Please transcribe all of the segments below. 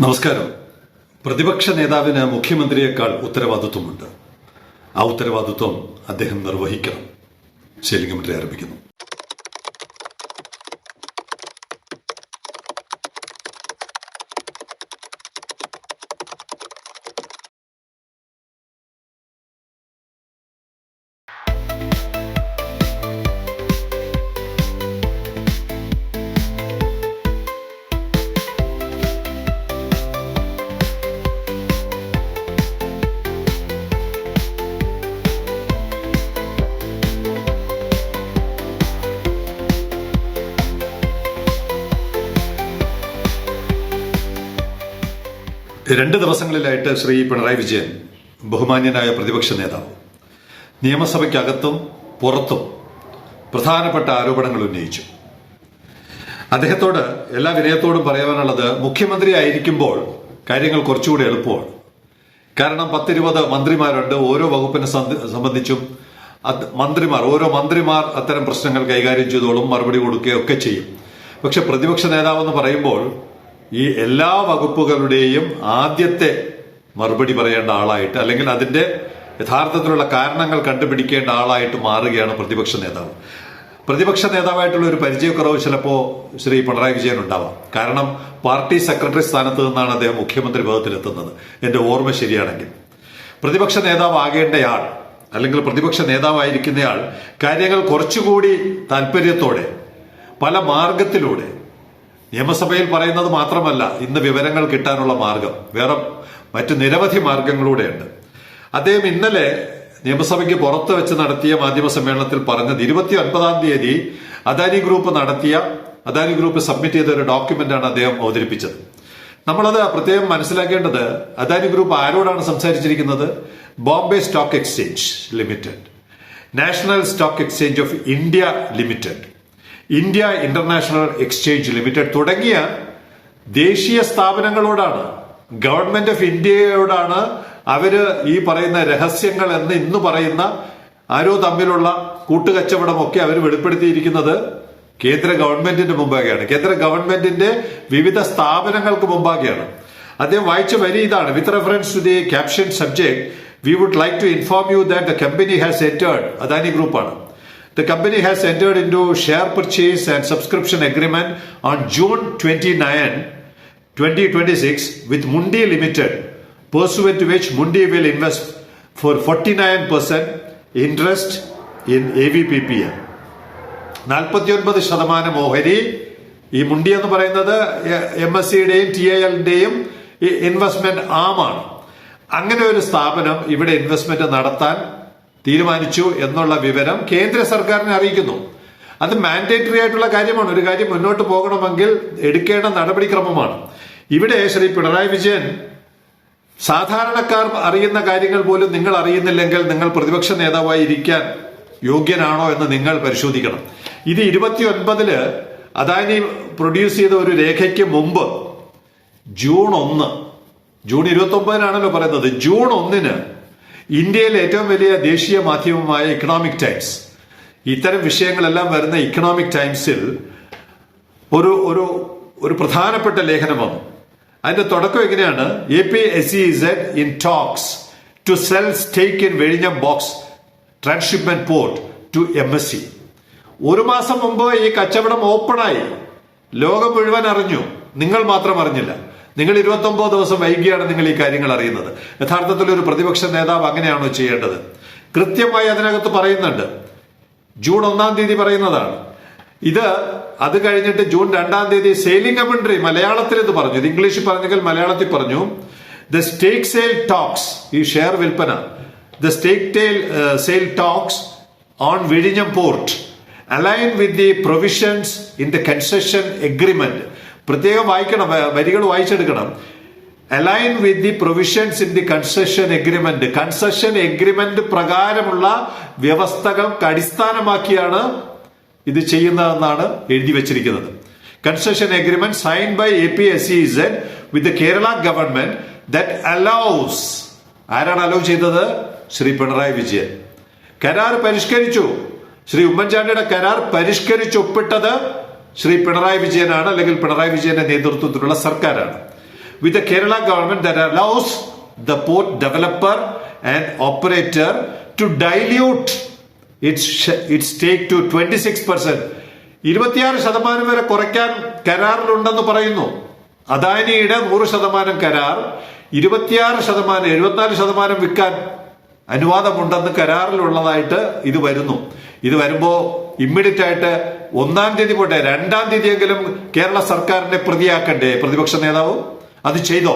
നമസ്കാരം. പ്രതിപക്ഷ നേതാവിന് മുഖ്യമന്ത്രിയേക്കാൾ ഉത്തരവാദിത്വമുണ്ട്. ആ ഉത്തരവാദിത്വം അദ്ദേഹം നിർവഹിക്കണം. ശൈലിംഗമന്ത്രി ആരംഭിക്കുന്നു. രണ്ട് ദിവസങ്ങളിലായിട്ട് ശ്രീ പിണറായി വിജയൻ, ബഹുമാന്യനായ പ്രതിപക്ഷ നേതാവ്, നിയമസഭയ്ക്കകത്തും പുറത്തും പ്രധാനപ്പെട്ട ആരോപണങ്ങൾ ഉന്നയിച്ചു. അദ്ദേഹത്തോട് എല്ലാ വിനയത്തോടും പറയാനുള്ളത്, മുഖ്യമന്ത്രി ആയിരിക്കുമ്പോൾ കാര്യങ്ങൾ കുറച്ചുകൂടി എളുപ്പമാണ്. കാരണം 10-20 മന്ത്രിമാരുണ്ട്. ഓരോ വകുപ്പിനെ സംബന്ധിച്ചും ഓരോ മന്ത്രിമാർ അത്തരം പ്രശ്നങ്ങൾ കൈകാര്യം ചെയ്തോളും, മറുപടി കൊടുക്കുകയൊക്കെ ചെയ്യും. പക്ഷെ പ്രതിപക്ഷ നേതാവെന്ന് പറയുമ്പോൾ ഈ എല്ലാ വകുപ്പുകളുടെയും ആദ്യത്തെ മറുപടി പറയേണ്ട ആളായിട്ട്, അല്ലെങ്കിൽ അതിന്റെ യഥാർത്ഥത്തിലുള്ള കാരണങ്ങൾ കണ്ടുപിടിക്കേണ്ട ആളായിട്ട് മാറുകയാണ് പ്രതിപക്ഷ നേതാവ്. പ്രതിപക്ഷ നേതാവായിട്ടുള്ള ഒരു പരിചയക്കുറവ് ചിലപ്പോൾ ശ്രീ പിണറായി വിജയൻ ഉണ്ടാവാം. കാരണം പാർട്ടി സെക്രട്ടറി സ്ഥാനത്ത് നിന്നാണ് അദ്ദേഹം മുഖ്യമന്ത്രി പദത്തിലെത്തുന്നത്, എന്റെ ഓർമ്മ ശരിയാണെങ്കിൽ. പ്രതിപക്ഷ നേതാവ് ആകേണ്ടയാൾ, അല്ലെങ്കിൽ പ്രതിപക്ഷ നേതാവായിരിക്കുന്നയാൾ, കാര്യങ്ങൾ കുറച്ചുകൂടി താല്പര്യത്തോടെ പല മാർഗത്തിലൂടെ, നിയമസഭയിൽ പറയുന്നത് മാത്രമല്ല, ഇന്ന് വിവരങ്ങൾ കിട്ടാനുള്ള മാർഗം വേറെ മറ്റു നിരവധി മാർഗങ്ങളിലൂടെയുണ്ട്. അദ്ദേഹം ഇന്നലെ നിയമസഭയ്ക്ക് പുറത്ത് വെച്ച് നടത്തിയ മാധ്യമ സമ്മേളനത്തിൽ പറഞ്ഞത് 29-ാം തീയതി അദാനി ഗ്രൂപ്പ് സബ്മിറ്റ് ചെയ്ത ഒരു ഡോക്യുമെന്റാണ് അദ്ദേഹം അവതരിപ്പിച്ചത്. നമ്മളത് പ്രത്യേകം മനസ്സിലാക്കേണ്ടത്, അദാനി ഗ്രൂപ്പ് ആരോടാണ് സംസാരിച്ചിരിക്കുന്നത്? Bombay stock exchange limited, national stock exchange of India limited, India international exchange limited തുടങ്ങിയ ദേശീയ സ്ഥാപനങ്ങളോടാണ്, ഗവൺമെന്റ് ഓഫ് ഇന്ത്യയോടാണ് അവര് ഈ പറയുന്ന രഹസ്യങ്ങൾ എന്ന് ഇന്ന് പറയുന്ന ആരോ തമ്മിലുള്ള കൂട്ടുകച്ചവടമൊക്കെ അവർ വെളിപ്പെടുത്തിയിരിക്കുന്നത് കേന്ദ്ര ഗവൺമെന്റിന്റെ മുമ്പാകെയാണ്, കേന്ദ്ര ഗവൺമെന്റിന്റെ വിവിധ സ്ഥാപനങ്ങൾക്ക് മുമ്പാകെയാണ്. അദ്ദേഹം വായിച്ച വരി ഇതാണ്: with reference to the caption subject, we would like to inform you that the company has entered, Adani ഗ്രൂപ്പാണ്, the company has entered into share purchase and subscription agreement on June 29, 2026 with Mundi Limited, pursuant to which Mundi will invest for 49% interest in AVPPL. 49% ഓഹരി ഈ മുണ്ടി എന്ന് പറയുന്നത് MSCയുടെയും TILന്റെയും investment ആമാണ്. അങ്ങനെ ഒരു സ്ഥാപനം ഇവിടെ investment നടത്താൻ തീരുമാനിച്ചു എന്നുള്ള വിവരം കേന്ദ്ര സർക്കാരിനെ അറിയിക്കുന്നു. അത് മാൻഡേറ്ററി ആയിട്ടുള്ള കാര്യമാണ്. ഒരു കാര്യം മുന്നോട്ട് പോകണമെങ്കിൽ എടുക്കേണ്ട നടപടിക്രമമാണ്. ഇവിടെ ശ്രീ പിണറായി വിജയൻ, സാധാരണക്കാർ അറിയുന്ന കാര്യങ്ങൾ പോലും നിങ്ങൾ അറിയുന്നില്ലെങ്കിൽ നിങ്ങൾ പ്രതിപക്ഷ നേതാവായി ഇരിക്കാൻ യോഗ്യനാണോ എന്ന് നിങ്ങൾ പരിശോധിക്കണം. ഇത് 29 അദാനി പ്രൊഡ്യൂസ് ചെയ്ത ഒരു രേഖയ്ക്ക് മുമ്പ് ജൂൺ 29 പറയുന്നത്. ജൂൺ 1 ഇന്ത്യയിലെ ഏറ്റവും വലിയ ദേശീയ മാധ്യമമായ ഇക്കണോമിക് ടൈംസ്, ഇത്തരം വിഷയങ്ങളെല്ലാം വരുന്ന ഇക്കണോമിക് ടൈംസിൽ ഒരു പ്രധാനപ്പെട്ട ലേഖനം വന്നു. അതിന്റെ തുടക്കം എങ്ങനെയാണ്? APSEZ in talks to sell stake in Vizhinjam box transshipment port to MSC. ഒരു മാസം മുമ്പ് ഈ കച്ചവടം ഓപ്പണായി, ലോകം മുഴുവൻ അറിഞ്ഞു, നിങ്ങൾ മാത്രം അറിഞ്ഞില്ല. നിങ്ങൾ 29 ദിവസം വൈകിയാണ് നിങ്ങൾ ഈ കാര്യങ്ങൾ അറിയുന്നത്. യഥാർത്ഥത്തിൽ ഒരു പ്രതിപക്ഷ നേതാവ് അങ്ങനെയാണോ ചെയ്യേണ്ടത്? കൃത്യമായി അതിനകത്ത് പറയുന്നുണ്ട്. ജൂൺ 1-ാം തീയതി പറയുന്നതാണ് ഇത്. അത് കഴിഞ്ഞിട്ട് ജൂൺ 2-ാം തീയതി ശൈലിംഗമന്ത്രി മലയാളത്തിൽ ഇത് പറഞ്ഞു. ഇത് ഇംഗ്ലീഷിൽ പറഞ്ഞെങ്കിൽ മലയാളത്തിൽ പറഞ്ഞു. ദ സ്റ്റേക്ക് സെയിൽ ടോക്സ്, ഈ ഷെയർ വിൽപ്പന, the stake sale talks on വിഴിഞ്ഞം port align with the provisions in the concession agreement. പ്രത്യേകം വായിക്കണം, വരികൾ വായിച്ചെടുക്കണം. Align with the provisions in the concession agreement. Concession agreement പ്രകാരമുള്ള വ്യവസ്ഥകൾക്ക് അടിസ്ഥാനമാക്കിയാണ് ഇത് ചെയ്യുന്നതെന്നാണ് എഴുതി വെച്ചിരിക്കുന്നത്. Concession agreement sign by APSEZ with the Kerala government that allows. ആരാണ് അലൗ ചെയ്തത്? ശ്രീ പിണറായി വിജയൻ. കരാർ പരിഷ്കരിച്ചു. ശ്രീ ഉമ്മൻചാണ്ടിയുടെ കരാർ പരിഷ്കരിച്ച് ഒപ്പിട്ടത് ശ്രീ പിണറായി വിജയനാണ്, അല്ലെങ്കിൽ പിണറായി വിജയന്റെ നേതൃത്വത്തിലുള്ള സർക്കാരാണ്. with the Kerala government that allows the port developer and operator to dilute its stake to 26%. 26% വരെ കുറയ്ക്കാൻ കരാറിലുണ്ടെന്ന് പറയുന്നു. അദാനിയുടെ 100% കരാർ 26%, 74% വിൽക്കാൻ അനുവാദമുണ്ടെന്ന് കരാറിലുള്ളതായിട്ട് ഇത് വരുന്നു. ഇത് വരുമ്പോ ഇമ്മീഡിയറ്റ് ആയിട്ട് 1-ാം തീയതി പോട്ടെ 2-ാം തീയതിയെങ്കിലും കേരള സർക്കാരിനെ പ്രതിയാക്കണ്ടേ പ്രതിപക്ഷ നേതാവ്? അത് ചെയ്തോ?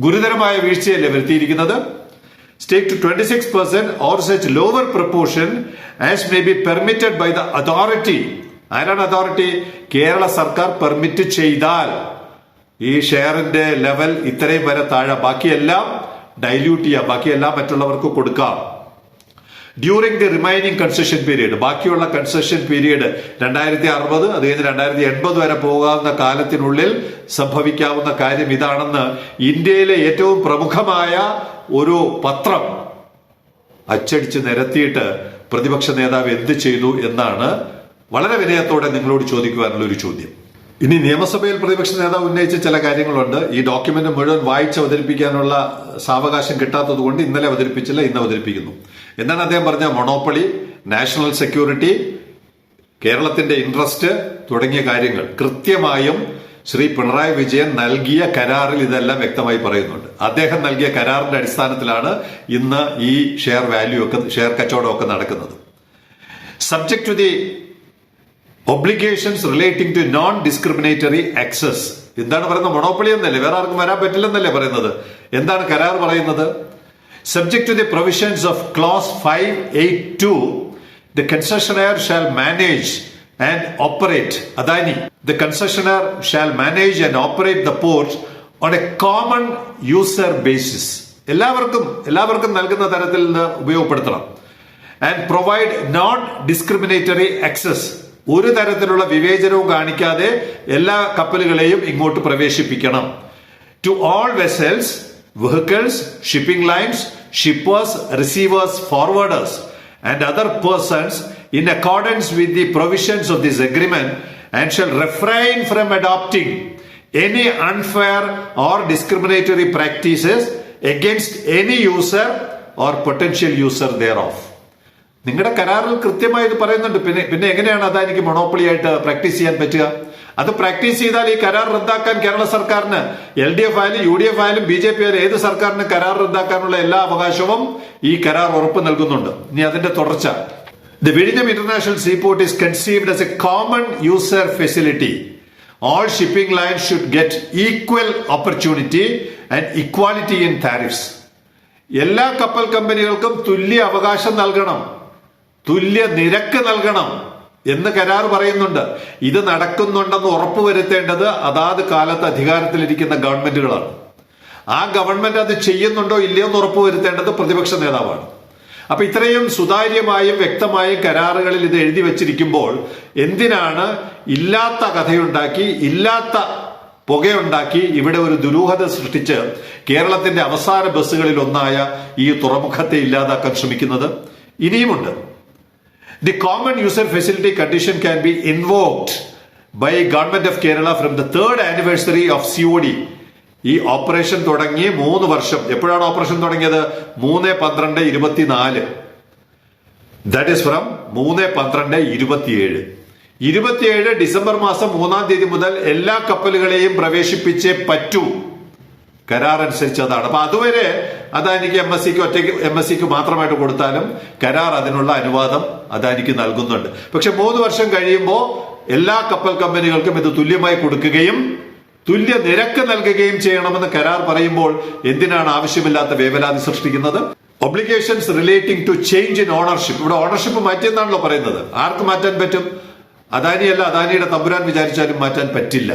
ഗുരുതരമായ വീഴ്ചയല്ലേ വരുത്തിയിരിക്കുന്നത്? Stake to 26% or such lower proportion as may be permitted by the authority. ആരാണ് അതോറിറ്റി? കേരള സർക്കാർ പെർമിറ്റ് ചെയ്താൽ ഈ ഷെയറിന്റെ ലെവൽ ഇത്രയും വരെ താഴെ, ബാക്കിയെല്ലാം ഡൈല്യൂട്ട് ചെയ്യാം, ബാക്കിയെല്ലാം മറ്റുള്ളവർക്ക് കൊടുക്കാം. During the remaining concession period, ബാക്കിയുള്ള കൺസെഷൻ പീരീഡ് 2060 അത് കഴിഞ്ഞ് 2080 വരെ പോകാവുന്ന കാലത്തിനുള്ളിൽ സംഭവിക്കാവുന്ന കാര്യം ഇതാണെന്ന് ഇന്ത്യയിലെ ഏറ്റവും പ്രമുഖമായ ഒരു പത്രം അച്ചടിച്ച് നിരത്തിയിട്ട് പ്രതിപക്ഷ നേതാവ് എന്ത് ചെയ്തു എന്നാണ് വളരെ വിനയത്തോടെ നിങ്ങളോട് ചോദിക്കുവാനുള്ള ഒരു ചോദ്യം. ഇനി നിയമസഭയിൽ പ്രതിപക്ഷ നേതാവ് ഉന്നയിച്ച ചില കാര്യങ്ങളുണ്ട്. ഈ ഡോക്യുമെന്റ് മുഴുവൻ വായിച്ച് അവതരിപ്പിക്കാനുള്ള സാവകാശം കിട്ടാത്തത് കൊണ്ട് ഇന്നലെ അവതരിപ്പിച്ചില്ല, ഇന്ന് അവതരിപ്പിക്കുന്നു. എന്താണ് അദ്ദേഹം പറഞ്ഞ? മൊണോപ്പൊളി, നാഷണൽ സെക്യൂരിറ്റി, കേരളത്തിന്റെ ഇൻട്രസ്റ്റ് തുടങ്ങിയ കാര്യങ്ങൾ കൃത്യമായും ശ്രീ പിണറായി വിജയൻ നൽകിയ കരാറിൽ ഇതെല്ലാം വ്യക്തമായി പറയുന്നുണ്ട്. അദ്ദേഹം നൽകിയ കരാറിന്റെ അടിസ്ഥാനത്തിലാണ് ഇന്ന് ഈ ഷെയർ കച്ചവടമൊക്കെ നടക്കുന്നത്. Subject to the obligations relating to non discriminatory access. എന്താണ് പറയുന്നത്? മൊണോപ്പൊളി എന്നല്ലേ, വേറെ ആർക്കും വരാൻ പറ്റില്ലെന്നല്ലേ പറയുന്നത്. എന്താണ് കരാർ പറയുന്നത്? Subject to the provisions of clause 582, the concessionaire shall manage and operate Adani. The concessionaire shall manage and operate the port on a common user basis. എല്ലാവർക്കും നൽകുന്ന തരത്തിൽ ഉപയോഗപ്പെടുത്തണം. And provide non-discriminatory access. ഒരു തരത്തിലുള്ള വിവേചനവും കാണിക്കാതെ എല്ലാ കപ്പലുകളെയും ഇങ്ങോട്ട് പ്രവേശിപ്പിക്കണം. To all vessels, vehicles, shipping lines, shippers, receivers, forwarders and other persons in accordance with the provisions of this agreement, and shall refrain from adopting any unfair or discriminatory practices against any user or potential user thereof. നിങ്ങളുടെ കരാറിൽ കൃത്യമായി ഇത് പറയുന്നുണ്ട്. പിന്നെ എങ്ങനെയാണ് അദാനിക്ക് monopoly ആയിട്ട് practice ചെയ്യാൻ പറ്റുക? അത് പ്രാക്ടീസ് ചെയ്താൽ ഈ കരാർ റദ്ദാക്കാൻ കേരള സർക്കാരിന്, LDF ആയാലും UDF ആയാലും BJP ആയാലും ഏത് സർക്കാരിന് കരാർ റദ്ദാക്കാനുള്ള എല്ലാ അവകാശവും ഈ കരാർ ഉറപ്പ് നൽകുന്നുണ്ട്. ഇനി അതിന്റെ തുടർച്ച. The Vizhinjam International Seaport is conceived as a common user facility. All shipping lines should get equal opportunity and equality in tariffs. എല്ലാ കപ്പൽ കമ്പനികൾക്കും തുല്യ അവകാശം നൽകണം, തുല്യ നിരക്ക് നൽകണം എന്ന് കരാർ പറയുന്നുണ്ട്. ഇത് നടക്കുന്നുണ്ടെന്ന് ഉറപ്പുവരുത്തേണ്ടത് അതാത് കാലത്ത് അധികാരത്തിലിരിക്കുന്ന ഗവൺമെന്റുകളാണ്. ആ ഗവൺമെന്റ് അത് ചെയ്യുന്നുണ്ടോ ഇല്ലയോ എന്ന് ഉറപ്പുവരുത്തേണ്ടത് പ്രതിപക്ഷ നേതാവാണ്. അപ്പൊ ഇത്രയും സുതാര്യമായും വ്യക്തമായും കരാറുകളിൽ ഇത് എഴുതി വച്ചിരിക്കുമ്പോൾ എന്തിനാണ് ഇല്ലാത്ത കഥയുണ്ടാക്കി, ഇല്ലാത്ത പുകയുണ്ടാക്കി ഇവിടെ ഒരു ദുരൂഹത സൃഷ്ടിച്ച് കേരളത്തിന്റെ അവസാന ബസ്സുകളിൽ ഒന്നായ ഈ തുറമുഖത്തെ ഇല്ലാതാക്കാൻ ശ്രമിക്കുന്നത്? ഇനിയുമുണ്ട്. The common user facility condition can be invoked by Government of Kerala from the 3rd anniversary of COD. ഈ ഓപ്പറേഷൻ തുടങ്ങി 3 വർഷം. എപ്പോഴാണ് ഓപ്പറേഷൻ തുടങ്ങിയത്? 3/12/24. That is from 3/12/27. 27 ഡിസംബർ മാസം 3-ാം തീയതി മുതൽ എല്ലാ കപ്പലുകളെയും പ്രവേശിപ്പിച്ചേ പറ്റൂ. കരാർ അനുസരിച്ച് അതാണ്. അപ്പൊ അതുവരെ അദാനിക്ക് MSCക്ക് മാത്രമായിട്ട് കൊടുത്താലും കരാർ അതിനുള്ള അനുവാദം അദാനിക്ക് നൽകുന്നുണ്ട്. പക്ഷെ 3 വർഷം കഴിയുമ്പോൾ എല്ലാ കപ്പൽ കമ്പനികൾക്കും ഇത് തുല്യമായി കൊടുക്കുകയും തുല്യ നിരക്ക് നൽകുകയും ചെയ്യണമെന്ന് കരാർ പറയുമ്പോൾ എന്തിനാണ് ആവശ്യമില്ലാത്ത വേവലാതി സൃഷ്ടിക്കുന്നത്? Obligations relating to change in ownership. ഇവിടെ ഓണർഷിപ്പ് മാറ്റിയെന്നാണല്ലോ പറയുന്നത്. ആർക്ക് മാറ്റാൻ പറ്റും? അദാനിയല്ല, അദാനിയുടെ തമ്പുരാൻ വിചാരിച്ചാലും മാറ്റാൻ പറ്റില്ല.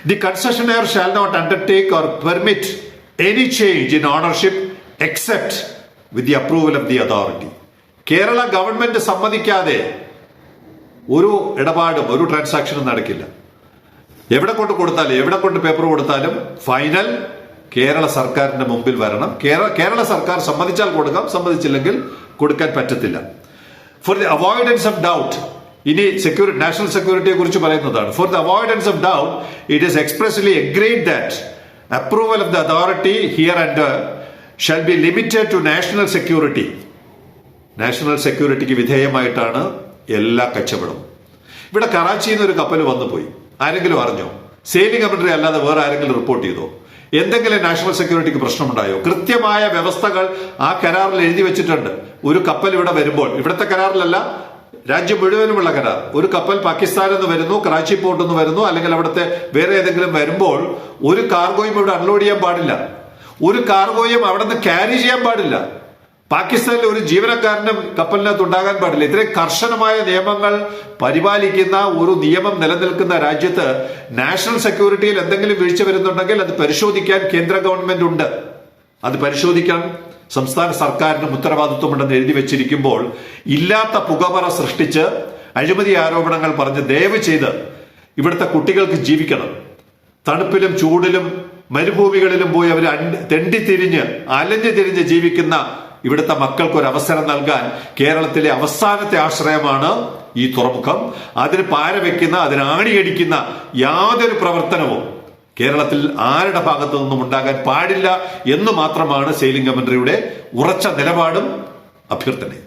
The concessionaire shall not undertake or permit any change in ownership except with the approval of the authority. Kerala government സമ്മതിക്കാതെ ഒരു ഇടപാടും ഒരു ട്രാൻസാക്ഷനും നടക്കില്ല. എവിടെ കൊണ്ട് കൊടുത്താലും, എവിടെ കൊണ്ട് പേപ്പർ കൊടുത്താലും ഫൈനൽ കേരള സർക്കാരിന്റെ മുമ്പിൽ വരണം. കേരള സർക്കാർ സമ്മതിച്ചാൽ കൊടുക്കാം, സമ്മതിച്ചില്ലെങ്കിൽ കൊടുക്കാൻ പറ്റത്തില്ല. For the avoidance of doubt, ഇനി നാഷണൽ സെക്യൂരിറ്റിയെ കുറിച്ച് പറയുന്നതാണ്. For the avoidance of doubt it is expressly agreed that approval of the authority here and shall be limited to national security. National സെക്യൂരിറ്റിക്ക് വിധേയമായിട്ടാണ് എല്ലാ കച്ചവടവും. ഇവിടെ കറാച്ചിയിൽ നിന്ന് ഒരു കപ്പൽ വന്നു പോയി, ആരെങ്കിലും അറിഞ്ഞോ? സെയിലിംഗ് കമന്ററി അല്ലാതെ വേറെ ആരെങ്കിലും റിപ്പോർട്ട് ചെയ്തോ? എന്തെങ്കിലും നാഷണൽ സെക്യൂരിറ്റിക്ക് പ്രശ്നമുണ്ടായോ? കൃത്യമായ വ്യവസ്ഥകൾ ആ കരാറിൽ എഴുതി വെച്ചിട്ടുണ്ട്. ഒരു കപ്പൽ ഇവിടെ വരുമ്പോൾ, ഇവിടുത്തെ കരാറിലല്ല, രാജ്യം മുഴുവനുമുള്ള കരാർ, ഒരു കപ്പൽ പാകിസ്ഥാനിൽ നിന്ന് വരുന്നു, കറാച്ചി പോർട്ടിൽ നിന്ന് വരുന്നു, അല്ലെങ്കിൽ അവിടുത്തെ വേറെ ഏതെങ്കിലും വരുമ്പോൾ ഒരു കാർഗോയും ഇവിടെ അൺലോഡ് ചെയ്യാൻ പാടില്ല, ഒരു കാർഗോയും അവിടെ നിന്ന് ക്യാരി ചെയ്യാൻ പാടില്ല. പാകിസ്ഥാനിലെ ഒരു ജീവനക്കാരനും കപ്പലിനകത്ത് ഉണ്ടാകാൻ പാടില്ല. ഇത്രയും കർശനമായ നിയമങ്ങൾ പരിപാലിക്കുന്ന ഒരു നിയമം നിലനിൽക്കുന്ന രാജ്യത്ത് നാഷണൽ സെക്യൂരിറ്റിയിൽ എന്തെങ്കിലും വീഴ്ച വരുന്നുണ്ടെങ്കിൽ അത് പരിശോധിക്കാൻ കേന്ദ്ര ഗവൺമെന്റ് ഉണ്ട്. അത് പരിശോധിക്കാൻ സംസ്ഥാന സർക്കാരിനും ഉത്തരവാദിത്വമുണ്ടെന്ന് എഴുതി വെച്ചിരിക്കുമ്പോൾ ഇല്ലാത്ത പുകമറ സൃഷ്ടിച്ച് അഴിമതി ആരോപണങ്ങൾ പറഞ്ഞ് ദയവ് ചെയ്ത് ഇവിടുത്തെ കുട്ടികൾക്ക് ജീവിക്കണം. തണുപ്പിലും ചൂടിലും മരുഭൂമികളിലും പോയി അവർ തെണ്ടിത്തിരിഞ്ഞ് അലഞ്ഞു തിരിഞ്ഞ് ജീവിക്കുന്ന ഇവിടുത്തെ മക്കൾക്ക് ഒരു അവസരം നൽകാൻ കേരളത്തിലെ അവസാനത്തെ ആശ്രയമാണ് ഈ തുറമുഖം. അതിന് പാരവെക്കുന്ന, അതിന് ആണിയടിക്കുന്ന യാതൊരു പ്രവർത്തനവും കേരളത്തിൽ ആരുടെ ഭാഗത്തു നിന്നും ഉണ്ടാകാൻ പാടില്ല എന്ന് മാത്രമാണ് സെയിലിംഗ് കമന്ററിയുടെ ഉറച്ച നിലപാടും അഭ്യർത്ഥനയും.